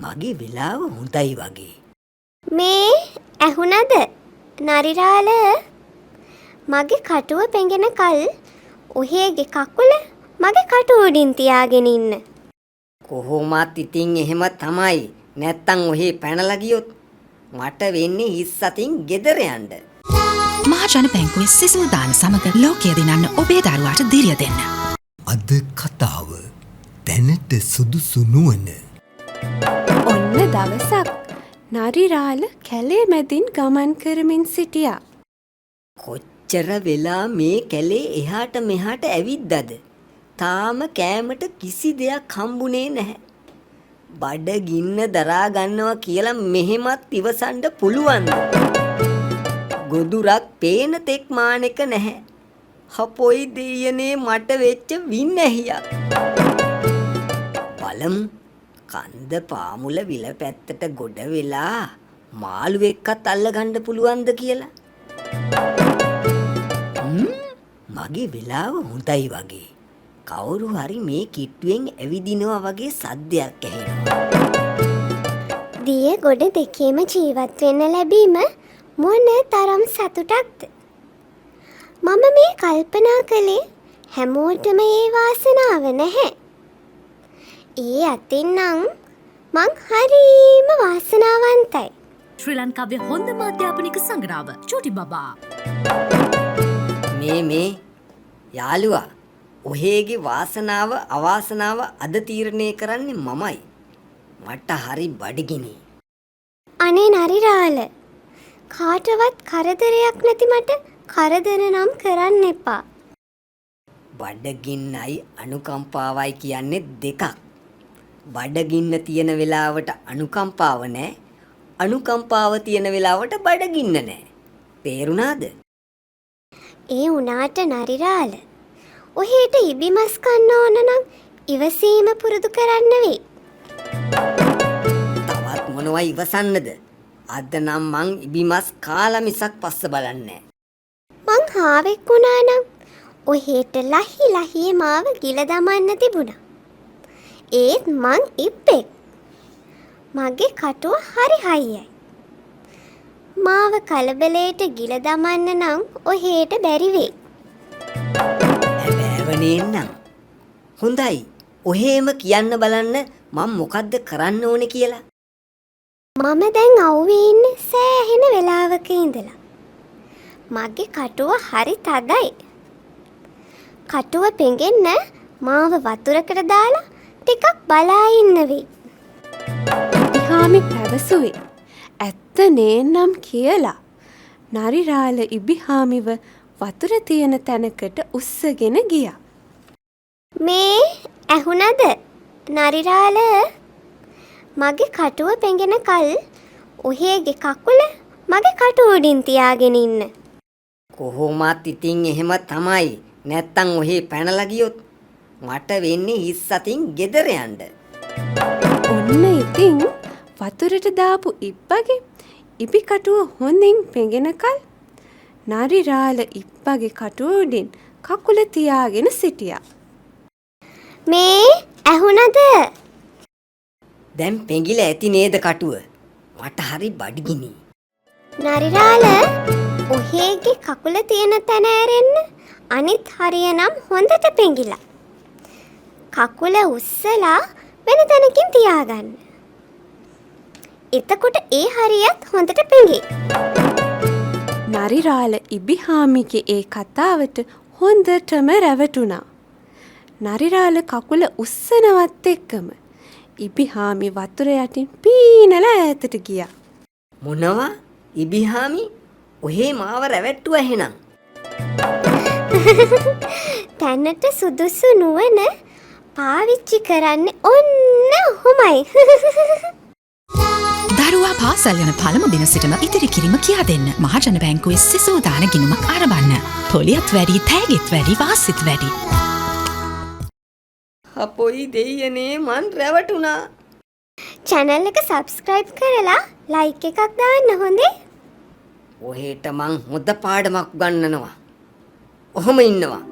මගේ වෙලාව හොඳයි වගේ. මේ ඇහුණද නරිරාල මගේ කටුව පෙඟෙන කල් ඔහේගේ කකුල මගේ කටුව උඩින් තියාගෙන ඉන්න. කොහොමත් ඉතින් එහෙම තමයි. නැත්තම් ඔහේ පැනලා ගියොත් මට වෙන්නේ හිස් අතින් ගෙදර යන්න. මහජන බැංකුවේ සිසු දාන සමග ලෝකය දිනන්න ඔබේ දරුවාට දිරිය දෙන්න. අද කතාව දැනට සුදුසු නුවණ. ඔන්න දවසක් නරිරාල කැලේ මැදින් ගමන් කරමින් සිටියා. කොච්චර වෙලා මේ කැලේ එහාට මෙහාට ඇවිද්දද? තාම කෑමට කිසි දෙයක් හම්බුනේ නැහැ. බඩගින්න දරා ගන්නවා කියලා මෙහෙමත් ඉවසන්න පුළුවන්ද? ගොදුරක් පේන තෙක් මානෙක නැහැ. හපොයි දෙයනේ මට වෙච්ච වින්නැහියක්. බලමු කන්ද පාමුල විල පැත්තට ගොඩ වෙලා මාළු එක්කත් අල්ලගන්න පුළුවන්ද කියලා. මගේ වෙලාව හොඳයි වගේ. කවුරු හරි මේ කිට්ටුවෙන් ඇවිදිනවා වගේ සද්දයක් ඇහෙනවා. දිය ගොඩ දෙකේම ජීවත් වෙන්න ලැබීම මොන තරම් සතුටක්ද? මම මේ කල්පනා කළේ හැමෝටම ඒ වාසනාව නැහැ. ඒ අතින් නම් මං හරීම වාසනාවන්තයි. ශ්‍රී ලංකාවේ හොඳම අධ්‍යාපනික සංග්‍රහව චූටි බබා. මේ යාළුවා ඔහේගේ වාසනාව අවාසනාව අද තීරණය කරන්නේ මමයි. මට හරි බඩගිනි. අනේ නරිරාල කාටවත් කරදරයක් නැති මට කරදර නම් කරන්න එපා. බඩගින්නයි අනුකම්පාවයි කියන්නේ දෙකක්. බඩගින්න තියෙන වෙලාවට අනුකම්පාව නැහැ. අනුකම්පාව තියෙන වෙලාවට බඩගින්න නැහැ. තේරුණාද? ඒ උනාට නරිරාල ඔහෙට ඉබිමස් කන්න ඕන නම් ඉවසීම පුරුදු කරන්න වෙයි. තවත් මොනවා ඉවසන්නද? අද නම් මං ඉබිමස් කාලා මිසක් පස්ස බලන්නේ මං හාවෙක් වුණා නම් ඔහෙට ලහි මාව ගිල දමන්න තිබුණා. ඒත් මං ඉබ්බෙක්. මගේ කටුව හරි හයියයි. මාව කලබලයට ගිල දමන්න නම් ඔහෙට බැරි වෙයි. හැබෑවනේන්නම්. හොඳයි. ඔහේම කියන්න බලන්න මම මොකද්ද කරන්න ඕනේ කියලා. මම දැන් අවුවේ ඉන්නේ සෑහෙන වෙලාවක ඉඳලා. මගේ කටුව හරි තදයි. කටුව පෙඟෙන්න මාව වතුරකට දාලා ටිකක් බලා ඉන්න වෙයි. ඉබිහාමි පැවසුවේ ඇත්ත නේනම් කියලා. නරිරාල ඉබිහාමිව වතුර තියෙන තැනකට උස්සගෙන ගියා. මේ ඇහුණද නරිරාල මගේ කටුව පෙඟෙන කල් ඔහේගේ කකුල මගේ කටුව උඩින් තියාගෙන ඉන්න. කොහොමත් ඉතින් එහෙම තමයි. නැත්තම් ඔහේ පැනලා ගියොත් මට වෙන්නේ හිස් අතින් ගෙදර යන්න. ඔන්න ඉතින් වතුරට දාපු ඉබ්බගේ ඉබි කටුව හොඳින් පෙඟෙනකල් නරිරාල ඉබ්බගේ කටුව උඩින් කකුල තියාගෙන සිටියා. මේ ඇහුණද? දැන් පෙඟිලා ඇති නේද කටුව? මට හරි බඩගිනි. නරිරාල ඔහේගේ කකුල තියෙන තැන ඇරෙන්න අනිත් හරිය නම් හොඳට පෙඟිලා. කකුල උස්සලා වෙන තැනකින් තියාගන්න. එතකොට ඒ හරියත් හොඳට පෙඟේ. නරිරාල ඉබිහාමිගේ ඒ කතාවට හොඳටම රැවටුණා. නරිරාල කකුල උස්සනවත් එක්කම ඉබිහාමි වතුර යටින් පීනලා ඈතට ගියා. මොනවා? ඉබිහාමි ඔහේ මාව රැවට්ටුවා එහෙනම්. තැනට සුදුසු නුවණ පාවිච්චි කරන්නේ ඔන්න ඔහොමයි. දරුවා පාසල් යන පළමු දින සිටම ඉතිරි කිරීම කියා දෙන්න. මහජන බැංකුවේ සිසු දාන ගිණුමක් ආරම්භන්න. පොලියත් වැඩි, තෑගිත් වැඩි, වාසිත් වැඩි. අපොයි දෙයනේ මන් රැවටුණා. channel එක subscribe කරලා like එකක් දාන්න හොඳේ. ඔහෙට මං හොඳ පාඩමක් උගන්වනවා. ඔහොම ඉන්නවා.